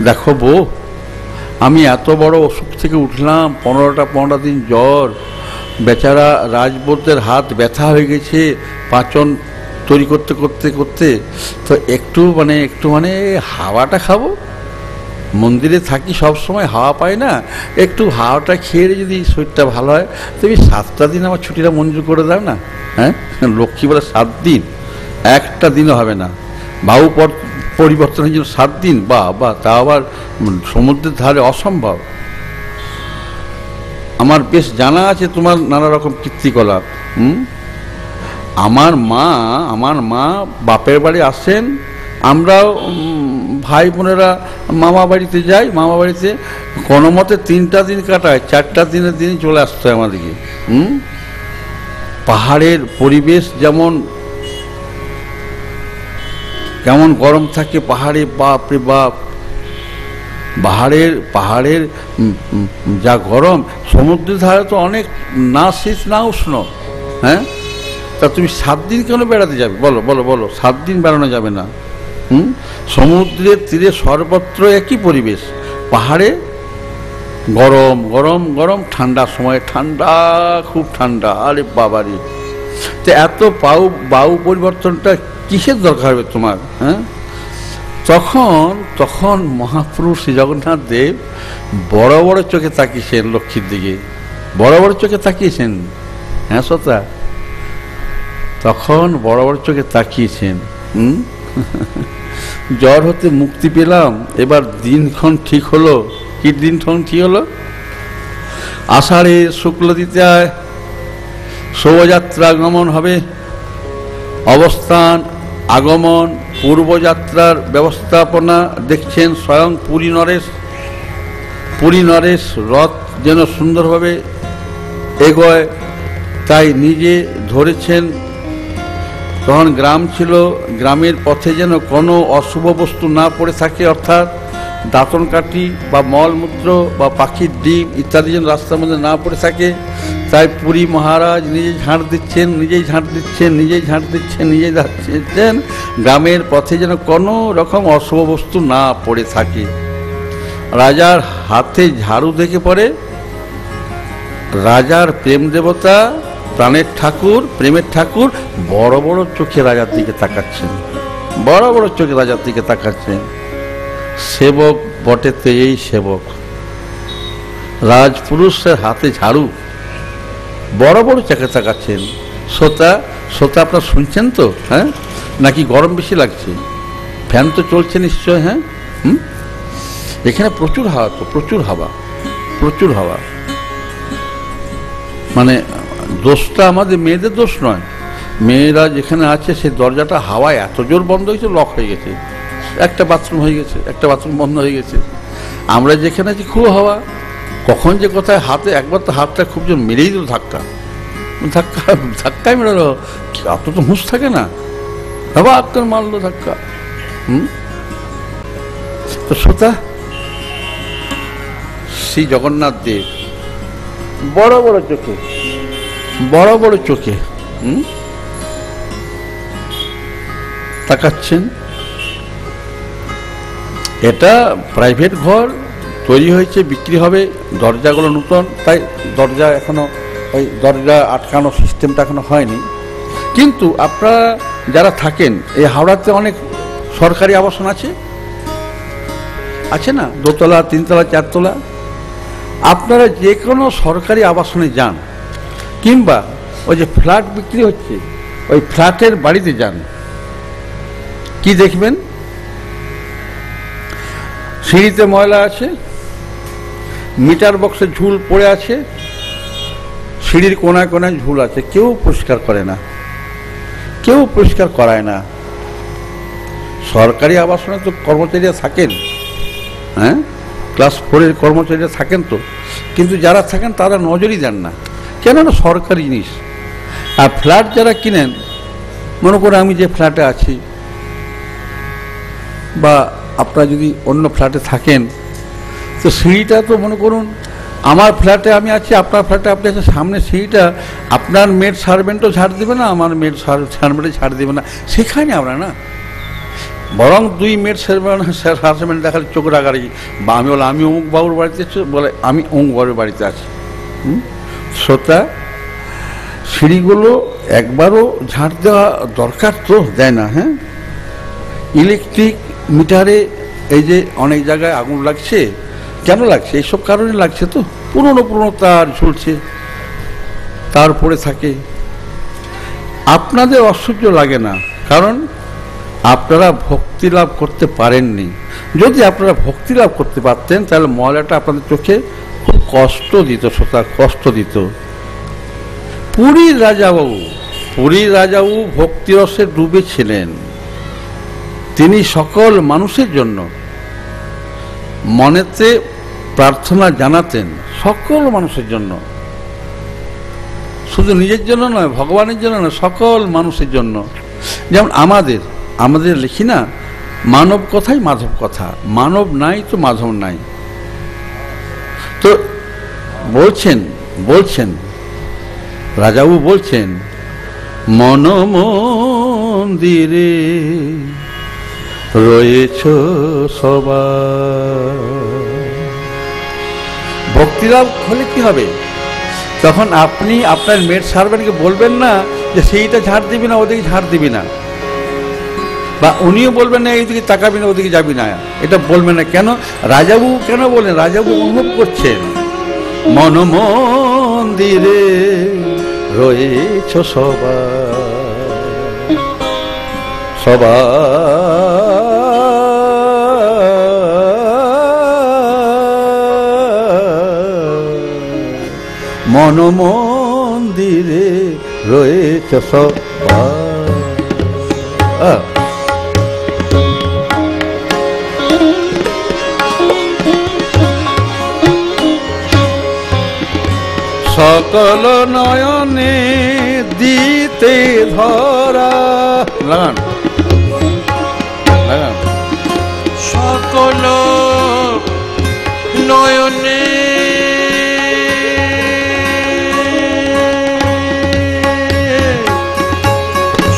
দেখো বউ, আমি এত বড় অসুখ থেকে উঠলাম, 15 দিন জ্বর, বেচারা রাজবৌদের হাত ব্যথা হয়ে গেছে পাচন তৈরি করতে করতে করতে, তো একটু মানে হাওয়াটা খাবো। মন্দিরে থাকি সব সময়, হাওয়া পাই না, একটু হাওয়াটা খেয়ে যদি শরীরটা ভালো হয়, তুমি 7টা দিন আমার ছুটিটা মঞ্জুর করে দাও না। হ্যাঁ, লক্ষ্মী বলে 7 দিন, একটা দিনও হবে না। বায়ু পরিবর্তনের জন্য 7 দিন, বা তা আবার সমুদ্রের ধারে অসম্ভব। আমার বেশ জানা আছে তোমার নানা রকম কীর্তিকলাপ। আমার মা বাপের বাড়ি আসেন, আমরাও ভাই বোনেরা মামা বাড়িতে যাই, মামা বাড়িতে কোনো মতে 3টা দিন কাটায়, 4টা দিনের দিনই চলে আসতে হয় আমাদেরকে। পাহাড়ের পরিবেশ কেমন গরম থাকে পাহাড়ে, বাপ রে বাপ, পাহাড়ের যা গরম, সমুদ্রের ধারে তো অনেক না শীত না উষ্ণ। হ্যাঁ, তা তুমি 7 দিন কেন বেড়াতে যাবে? বলো বলো বলো, 7 দিন বেড়ানো যাবে না। সমুদ্রের তীরে সর্বত্র একই পরিবেশ, পাহাড়ে গরম গরম গরম, ঠান্ডার সময় ঠান্ডা, খুব ঠান্ডা। আরে বাবারে, তো এত বায়ু পরিবর্তনটা কিসের দরকার হবে তোমার? হ্যাঁ, তখন মহাপুরুষ শ্রী জগন্নাথ দেব বড় বড় চোখে তাকিয়েছেন লক্ষ্মীর দিকে, বড় বড় চোখে তাকিয়েছেন। হ্যাঁ সতা, তখন বড় বড় চোখে তাকিয়েছেন। জ্বর হতে মুক্তি পেলাম, এবার দিনক্ষণ ঠিক হলো। কি দিনক্ষণ ঠিক হলো? আষাঢ়ে শুক্ল দ্বিতীয়ায় শোভাযাত্রা আগমন হবে। অবস্থান, আগমন, পূর্বযাত্রার ব্যবস্থাপনা দেখছেন স্বয়ং পুরী নরেশ। রথ যেন সুন্দরভাবে এগোয় তাই নিজে ধরেছেন। তখন গ্রাম ছিল, গ্রামের পথে যেন কোনো অশুভ বস্তু না পড়ে থাকে, অর্থাৎ দাঁতন কাঠি বা মলমূত্র বা পাখির ডিম ইত্যাদি যেন রাস্তার মধ্যে না পড়ে থাকে। তাই পুরী মহারাজ নিজেই ঝাঁট দিচ্ছেন, গ্রামের পথে যেন কোনো রকম অশুভ বস্তু না পড়ে থাকে। রাজার হাতে ঝাড়ু দেখে পড়ে রাজার প্রেম দেবতা, প্রাণের ঠাকুর বড় বড় চোখে রাজার দিকে তাকাচ্ছেন, সেবক বটেতে এই সেবক, রাজপুরুষের হাতে ঝাড়ু, বড় বড় চোখে তাকাচ্ছেন। শ্রোতা আপনারা শুনছেন তো? হ্যাঁ, নাকি গরম বেশি লাগছে? ফ্যান তো চলছে নিশ্চয়। হ্যাঁ, এখানে প্রচুর হাওয়া, মানে দোষটা আমাদের মেয়েদের দোষ নয়। মেয়েরা যেখানে আছে সেই দরজাটা হাওয়ায় এত জোর বন্ধ হয়েছে, লক হয়ে গেছে, একটা বাথরুম বন্ধ হয়ে গেছে। আমরা যেখানে আছি খুব হাওয়া, কখন যে কোথায় হাতে একবার তো হাতটা খুব জোর মেরেই দিল, ধাক্কাই মেরালো, এত তো হুঁশ থাকে না, আবার মারলো ধাক্কা। তো শ্রোতা, শ্রী জগন্নাথ দেব বড় বড় চোখে তাকাচ্ছেন। এটা প্রাইভেট ঘর তৈরি হয়েছে, বিক্রি হবে, দরজাগুলো নতুন, তাই দরজা এখনো ওই দরজা আটকানো সিস্টেমটা এখনো হয়নি। কিন্তু আপনারা যারা থাকেন এই হাওড়াতে অনেক সরকারি আবাসন আছে না, 2তলা 3তলা 4তলা। আপনারা যে কোনো সরকারি আবাসনে যান, কিংবা ওই যে ফ্ল্যাট বিক্রি হচ্ছে ওই ফ্ল্যাটের বাড়িতে যান, কি দেখবেন? সিঁড়িতে ময়লা আছে, মিটার বক্সে ঝুল পড়ে আছে, সিঁড়ির কোনায় কোনায় ঝুল আছে, কেউ পরিষ্কার করে না, কেউ পরিষ্কার করায় না। সরকারি আবাসনে তো কর্মচারীরা থাকেন, হ্যাঁ, ক্লাস 4-এর কর্মচারীরা থাকেন তো, কিন্তু যারা থাকেন তারা নজরই দেন না, কেননা সরকারি জিনিস। আর ফ্ল্যাট যারা কিনেন, মনে করে আমি যে ফ্ল্যাটে আছি, বা আপনারা যদি অন্য ফ্ল্যাটে থাকেন, তো সিঁড়িটা তো মনে করুন আমার ফ্ল্যাটে আমি আছি, আপনার ফ্ল্যাটে আপনি আছেন, সামনে সিঁড়িটা আপনার মেড সার্ভেন্টও ঝাড় দেবে না, আমার মেড সার্ভেন্টও ঝাড় দেবে না, সেখানে আমরা না বরং 2 মিনিট হারাসমেন্ট দেখালে চোখ রাগারি, বা আমি বলে আমি অমুক বাবুর বাড়িতে বলে আমি অমুক বাবুর বাড়িতে আছি। শ্রোতা, সিঁড়িগুলো একবারও ঝাঁট দেওয়া দরকার তো, দেয় না। হ্যাঁ, ইলেকট্রিক মিটারে এই যে অনেক জায়গায় আগুন লাগছে, কেন লাগছে? এইসব কারণে লাগছে। তো পুরনো তার ঝুলছে, তার পড়ে থাকে। আপনাদের অসহ্য লাগে না, কারণ আপনারা ভক্তি লাভ করতে পারেননি। যদি আপনারা ভক্তি লাভ করতে পারতেন তাহলে ময়লাটা আপনাদের চোখে খুব কষ্ট দিত, শ্রোতা, কষ্ট দিত। পুরীর রাজাবাবু ভক্তিরসে ডুবেছিলেন। তিনি সকল মানুষের জন্য মনেতে প্রার্থনা জানাতেন, সকল মানুষের জন্য, শুধু নিজের জন্য নয়, ভগবানের জন্য নয়, সকল মানুষের জন্য। যেমন আমাদের লিখি না, মানব কথাই মাধব কথা, মানব নাই তো মাধব নাই। তো বলছেন রাজাবাবু বলছেন, মন মন্দিরে রয়েছ সবাই। ভক্তিলাভ হলে কি হবে? তখন আপনি আপনার মেড সার্ভেন্টকে বলবেন না যে সেইটা ঝাড় দিবি না, ওদিকে ঝাড় দিবি না, বা উনিও বলবেন না এইদিকে তাকাবি না, ওদিকে যাবি না, এটা বলবেন না। কেন? রাজাবাবু কেন বলেন? রাজাবাবু অনুভব করছেন, মন মন্দিরে রয়েছ সবাই, মন মন্দিরে রয়েছ সবাই। সকল নয়নে দিতে ধরা, লাগান সকল নয়নে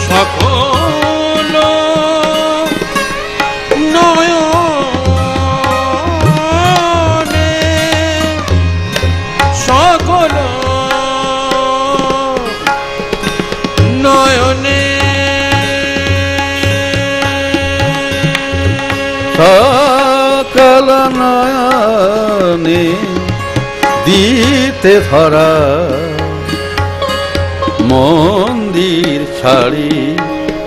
সকল নয়নে দিতে ধরা, মন্দির ছাড়ি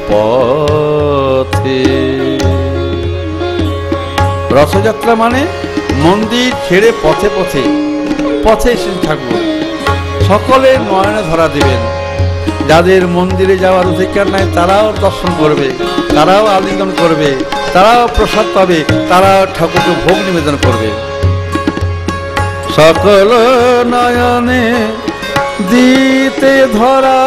পথে। রথযাত্রা মানে মন্দির ছেড়ে পথে এসে থাকবো। সকলে নয়নে ধরা দিবেন। যাদের মন্দিরে যাওয়ার অধিকার নাই তারাও দর্শন করবে, তারাও আলিঙ্গন করবে, তারাও প্রসাদ পাবে, তারাও ঠাকুরকে ভোগ নিবেদন করবে। সকল নয়নে দিতে ধরা,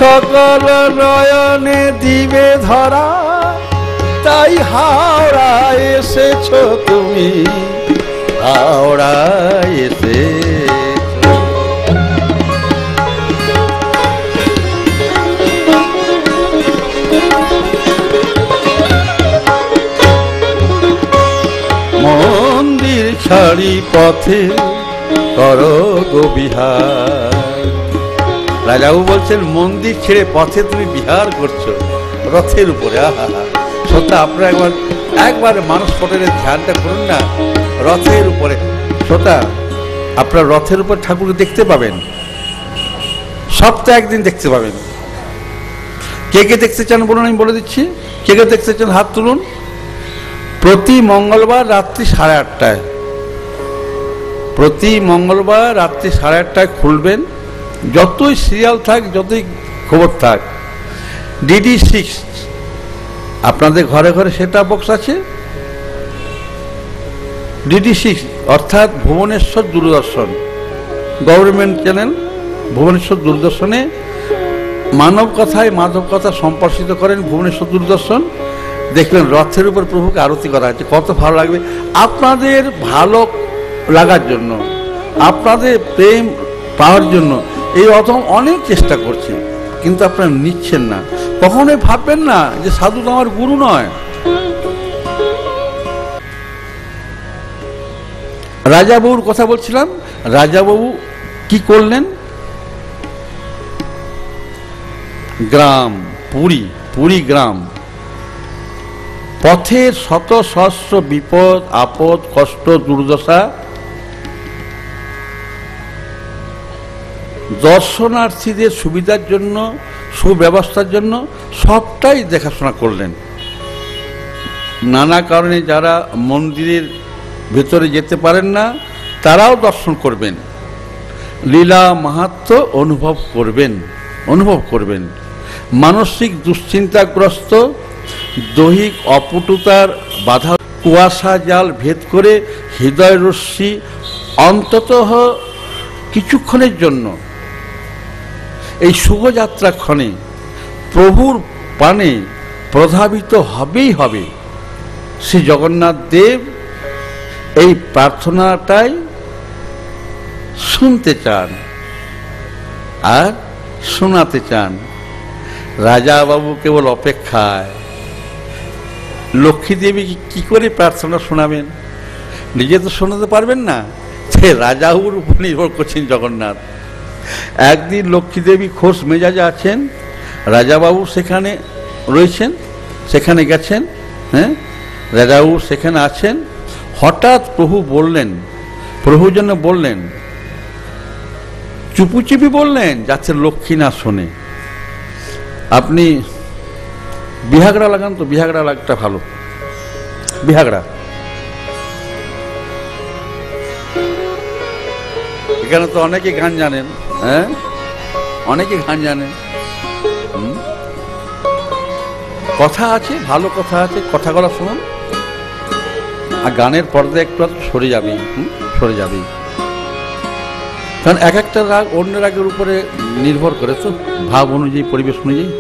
সকল নয়নে দিবে ধরা, তাই হাওড়া এসেছ তুমি, হাওড়া এসেছ। মন্দির ছাড়ি পথে করো গো বিহার। রাজাবাবু বলছেন, মন্দির ছেড়ে পথে তুমি বিহার করছো রথের উপরে। সত্যি আপনারা একবার মানুষ পটেলের ধ্যানটা করুন না, রথের উপরে। শ্রোতা, আপনার রথের উপর ঠাকুরকে দেখতে পাবেন, সপ্তাহে একদিন দেখতে পাবেন। কে কে দেখতে চান বলুন, আমি বলে দিচ্ছি। কে কে দেখতে চান হাত তুলুন। প্রতি মঙ্গলবার রাত্রি 8:30, প্রতি মঙ্গলবার রাত্রি 8:30 খুলবেন। যতই সিরিয়াল থাক, যতই খবর থাক, DD6 আপনাদের ঘরে ঘরে সেটআপ বক্স আছে। DD6 অর্থাৎ ভুবনেশ্বর দূরদর্শন, গভর্নমেন্ট চ্যানেল ভুবনেশ্বর দূরদর্শনে মানব কথায় মাধব কথা সম্প্রসারিত করেন ভুবনেশ্বর দূরদর্শন। দেখবেন রথের উপর প্রভুকে আরতি করা হচ্ছে, কত ভালো লাগবে। আপনাদের ভালো লাগার জন্য, আপনাদের প্রেম পাওয়ার জন্য এই অথম অনেক চেষ্টা করছে, কিন্তু আপনারা নিচ্ছেন না। কখনোই ভাববেন না যে সাধু তো আমার গুরু নয়। রাজাবাবুর কথা বলছিলাম, রাজাবাবু কি করলেন? গ্রাম পুরী গ্রাম, পথের শত সহস্র বিপদ আপদ কষ্ট দুর্দশা দর্শনার্থীদের সুবিধার জন্য, সুব্যবস্থার জন্য সবটাই দেখাশোনা করলেন। নানা কারণে যারা মন্দিরের ভেতরে যেতে পারেন না, তারাও দর্শন করবেন, লীলা মাহাত্ম্য অনুভব করবেন। মানসিক দুশ্চিন্তাগ্রস্ত, দৈহিক অপটুতার বাধা, কুয়াশা জাল ভেদ করে হৃদয় রশ্মি অন্তত কিছুক্ষণের জন্য এই শুভযাত্রাক্ষণে প্রভুর পানে প্রধাবিত হবেই হবে। শ্রী জগন্নাথ দেব এই প্রার্থনাটাই শুনতে চান আর শোনাতে চান। রাজাবাবু কেবল অপেক্ষায়। লক্ষ্মী দেবী কি করে প্রার্থনা শোনাবেন? নিজে তো শোনাতে পারবেন না, সে রাজাবাবুর উপর নির্ভর করছেন জগন্নাথ। একদিন লক্ষ্মী দেবী খোশ মেজাজে আছেন, রাজাবাবু সেখানে রয়েছেন, সেখানে গেছেন, হ্যাঁ, রাজাবাবু সেখানে আছেন। হঠাৎ প্রভু যেন বললেন, চুপি বললেন, যাতে লক্ষ্মী না শোনে। আপনি বিহাগড়া লাগান তো, বিহাগড়া লাগটা ভালো, বিহাগড়া। এখানে তো অনেকে গান জানেন, হ্যাঁ, অনেকে গান জানেন। কথা আছে, ভালো কথা আছে, কথাগুলো শুনুন। আর গানের পর্দা একটু সরে যাবেই, সরে যাবেই। কারণ এক একটা রাগ অন্য রাগের উপরে নির্ভর করে, তো ভাব অনুযায়ী, পরিবেশ অনুযায়ী।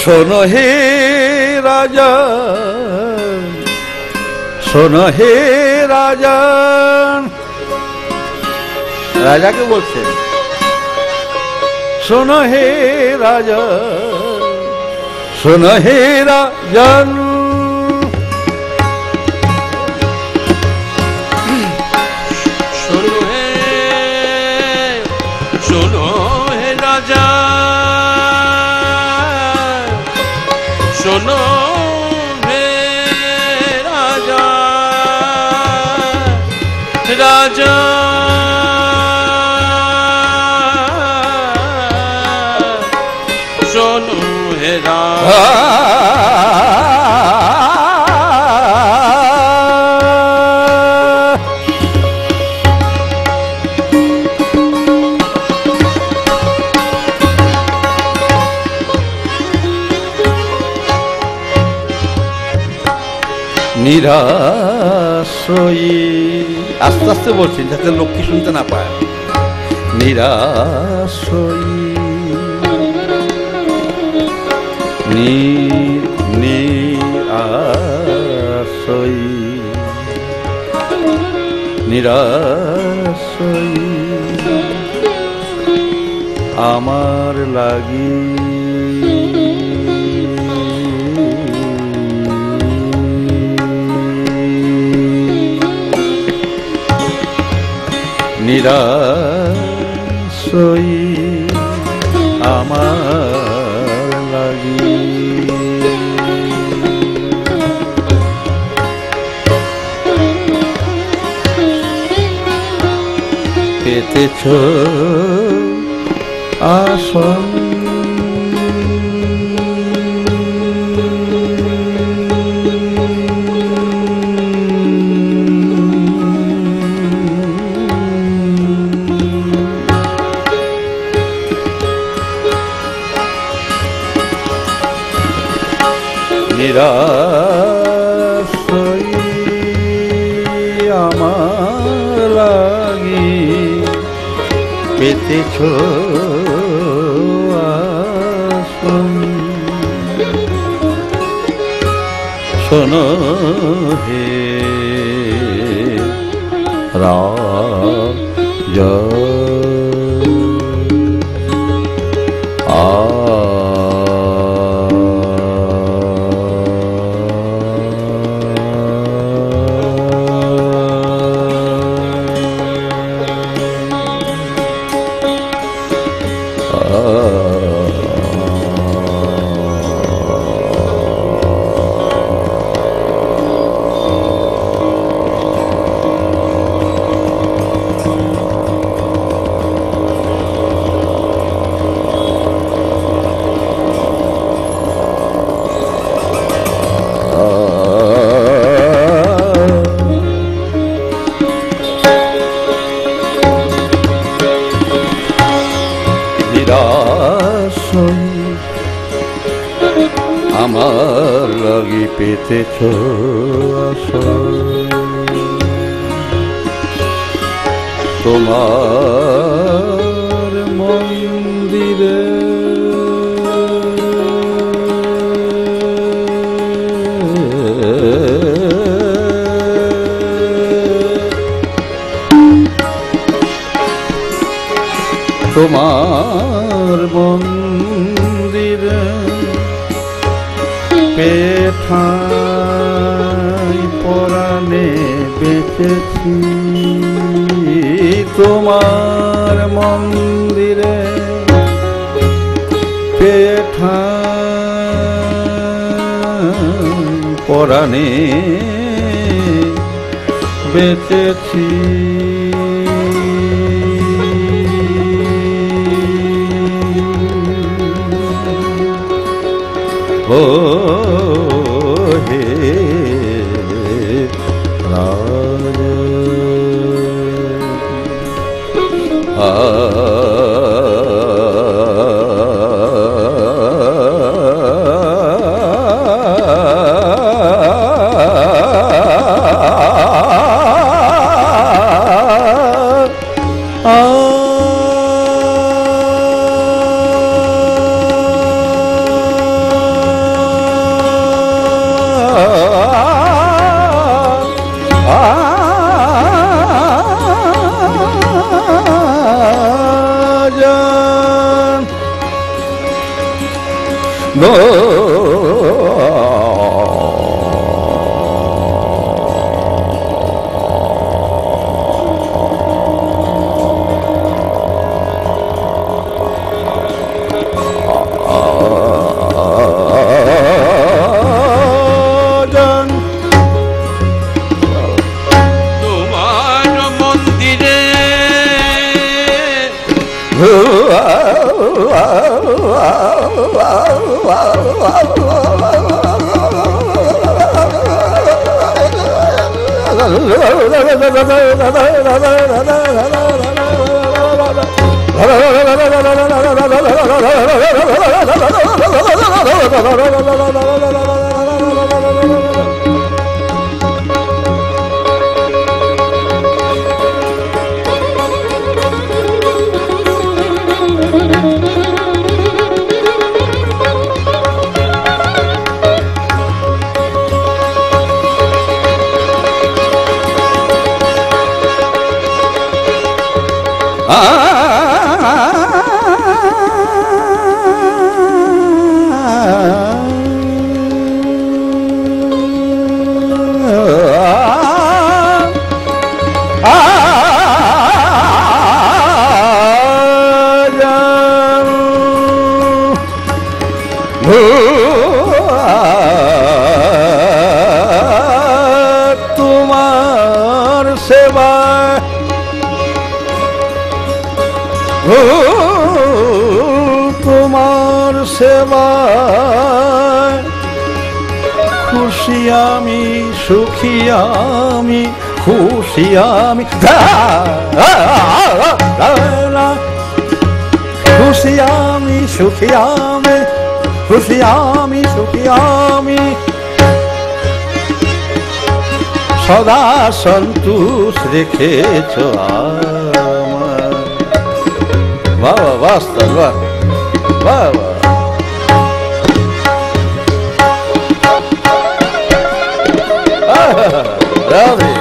শোনো হে রাজা, শোনো হে রাজা, রাজাকে বলছে, শোনো হে রাজা, শোনো হে রাজন। শোনো হে রাজা, শোনো হে রাজা, রাজা শোনো হে রাজা। নিরাশ্রয়ী, আস্তে আস্তে বলছেন যাতে লক্ষ্মী শুনতে না পায়। নিরাশ্রয়ী, নিরাশ্রয়ী, নিরাশ্রয়ী আমার লাগি নিরাশই আমার লাগি পেতেছ আসন নিরাশই আমার লাগি পেতেছ আসন শোনো হে রাজা আমার লাগি পেতেছ আসন তোমার মন্দিরে তোমার মন্দিরে পেঠাই পরাণে বেঁচেছি তোমার মন্দিরে পেঠাই পরাণে বেঁচেছি ও হে ও তোমার সেবায় খুশি আমি, সুখী আমি, খুশি আমি, খুশি আমি, সুখী আমি, খুশি আমি, সুখী আমি, সদা সন্তোষ রেখেছ আমার। বাবা বাস্তব, বাবা রাধে।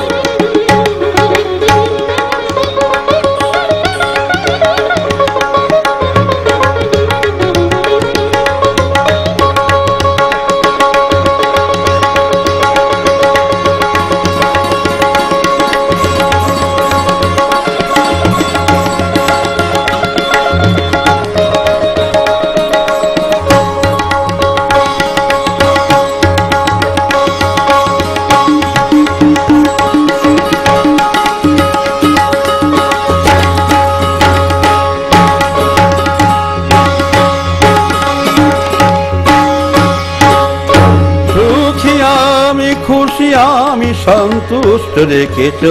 খুশি আমি, সন্তুষ্ট রেখেছ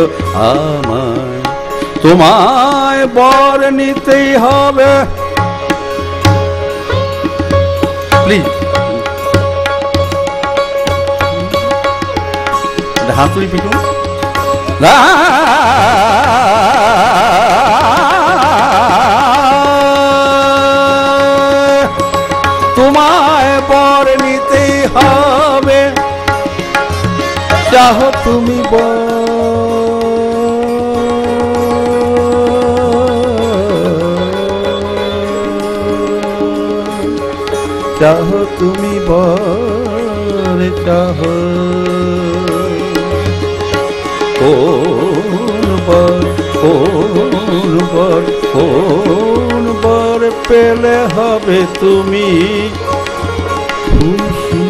আমায়, তোমায় বর নিতেই হবে। প্লিজ হাতুড়ি পিটু। তোমায় বর নিতেই হবে, চাহো তুমি চাহো তুমি বর, চাহো কোন বর, কোন বর, কোন বর পেলে হবে তুমি খুশি।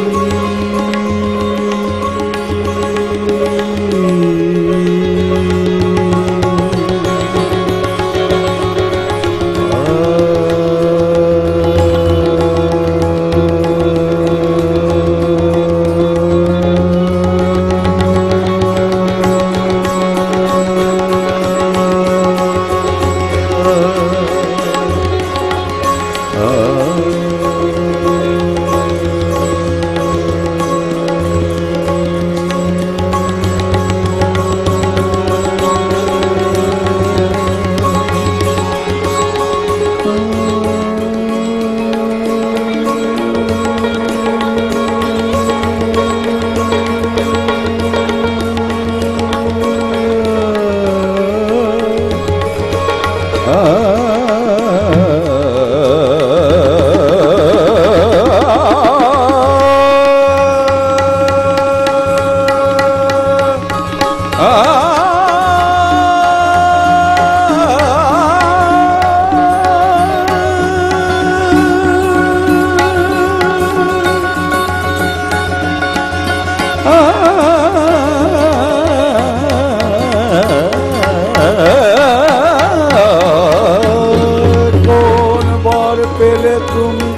কোন বর পেলে তুমি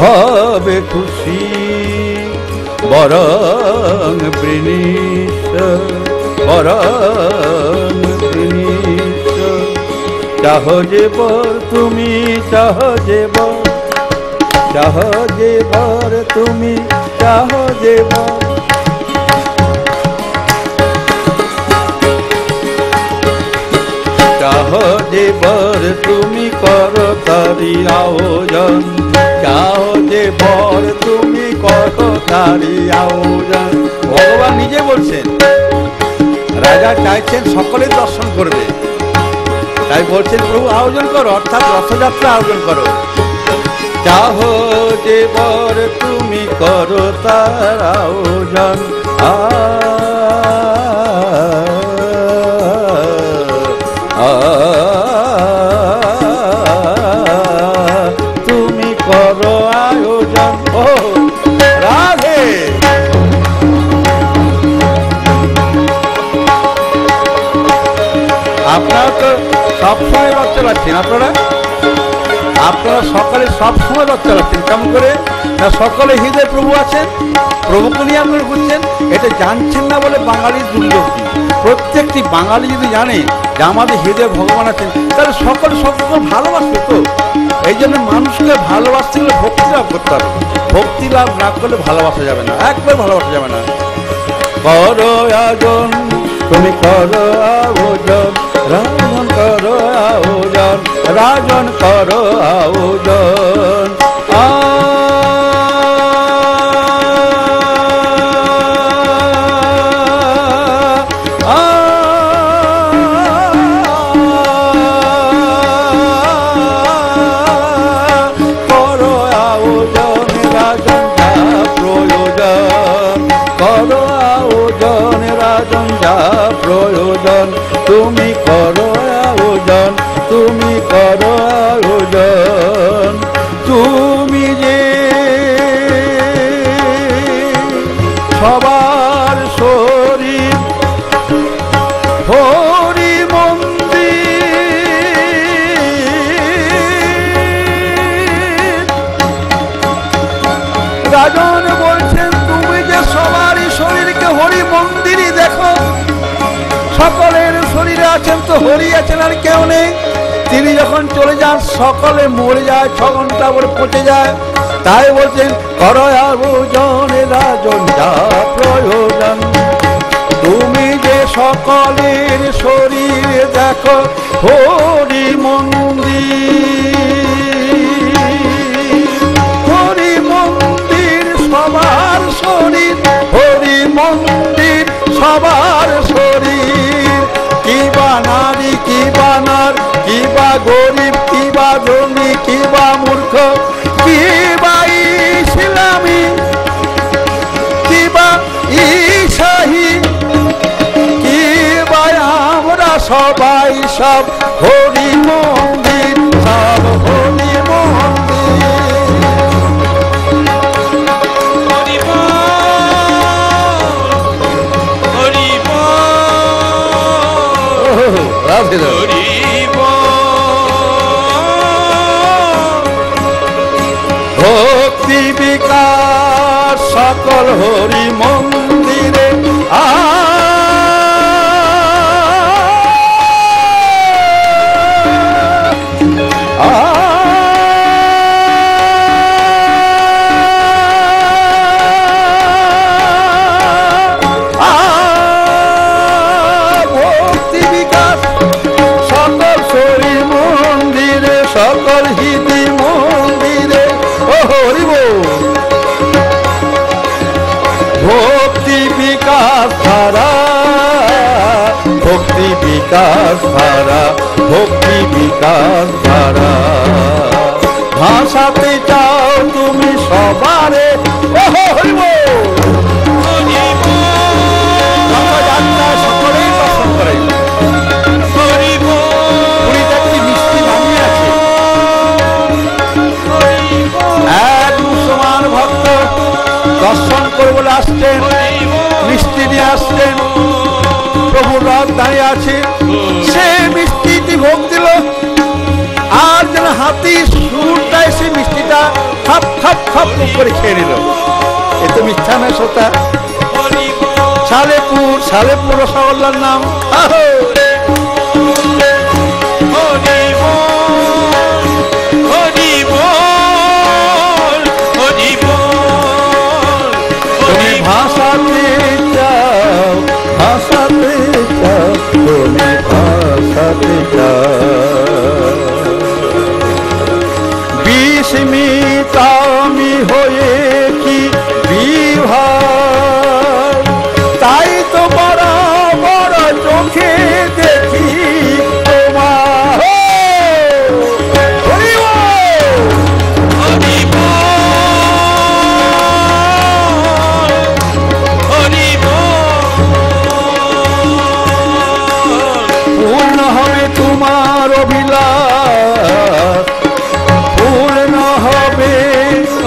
হবে খুশি, বরং বৃণীশ, বরং বৃণীশ। চাহ যে বর তুমি, চাহ যে বর, চাহ যে বর তুমি, চাহ যে বর। চাহ যে বর তুমি করো তারি আয়োজন, চাহ যে বর তুমি করো তারি আয়োজন। ভগবান নিজে বলছেন, রাজা চাইছেন সকলে দর্শন করবে, তাই বলছেন প্রভু আয়োজন করো, অর্থাৎ রথযাত্রা আয়োজন করো। চাহ যে বর তুমি করো তার আয়োজন। তুমি করো আয়োজন। ও রাধে। আপনারা তো সবসময় বাচ্চা পাচ্ছেন আপনারা। আপনারা সকালে সবসময় রথ চালাচ্ছেন, কেমন করে না সকলে হৃদয় প্রভু আছেন, প্রভুকে নিয়ে আপনারা ঘুরছেন। এটা জানছেন না বলে বাঙালির দুর্গতি। প্রত্যেকটি বাঙালি যদি জানে যে আমাদের হৃদয়ে ভগবান আছেন, তাহলে সকলে সকলকে ভালোবাসবে। তো এই জন্য মানুষকে ভালোবাসতে গেলে ভক্তি লাভ করতে হবে। ভক্তি লাভ না করলে ভালোবাসা যাবে না, একবার ভালোবাসা যাবে না। করো আয়োজন তুমি করো আয়োজন, রাজন করো আয়োজন, রাজন করো আয়োজন। প্রয়োজন তুমি করো আয়োজন, তুমি করো আয়োজন। তুমি যে সবার শরীর হরি মন্দির, রাজন বলছেন তুমি যে সবারই শরীরকে হরি মন্দিরই দেখো। সকলের শরীরে আছেন তো হরি আছেন, আর কেউ নেই। তিনি যখন চলে যান সকলে মরে যায়, 6 ঘন্টা পরে পচে যায়। তাই বলছেন করো আয়োজন রাজন যা প্রয়োজন। তুমি যে সকলের শরীরে দেখো হরি মন্দির, হরি মন্দির সবার শরীর, হরি মন্দির সবার শরীর। কিবা নারী কিবা নার, কিবা গরিব কিবা ধনী, কিবা মূর্খ, কিবা ইসলামী কিবা ঈশাহী, কিবা আমরা সবাই সব হরি মন্দির, সব হরি মন্দির। ভক্তি বিকাশ সকল হরি মন্দিরে ভক্তি বিকাশ সকল শরী মন্দিরে, সকল হৃদি মন্দিরে। ও হরি বল। ভক্তি বিকাশ ধারা, ভক্তি বিকাশ ধারা, ভক্তি বিকাশ ধারা। ভাষাতে চাও তুমি সবারে, ও হরি বল। সকলেই পছন্দ করে। দর্শন করে বলে আসছেন, মিষ্টি নিয়ে আসছেন, প্রভুর রথ দাঁড়িয়ে আছে, সে মিষ্টিটি ভোগ দিল। আর যেন হাতি সুরটা এসে মিষ্টিটা খাপ খাপ খাপ করে খেয়ে নিল। এ তো মিথ্যা নয়, সত্যা। সালেপুর, সালেপুর রসগোল্লার নাম। ভাষাতে চাও, ভাষাতে চাও, তুমি ভাষাতে চাও। বিস্মিত আমি হয়ে কি বিভাগ, তাই তো বড় বড় চোখে দেখি তোমার। পূর্ণ হবে তোমার অভিলাষ, পূর্ণ হবে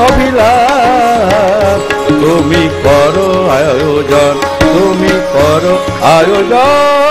অভিলাষ। তুমি করো আয়োজন, তুমি করো আয়োজন।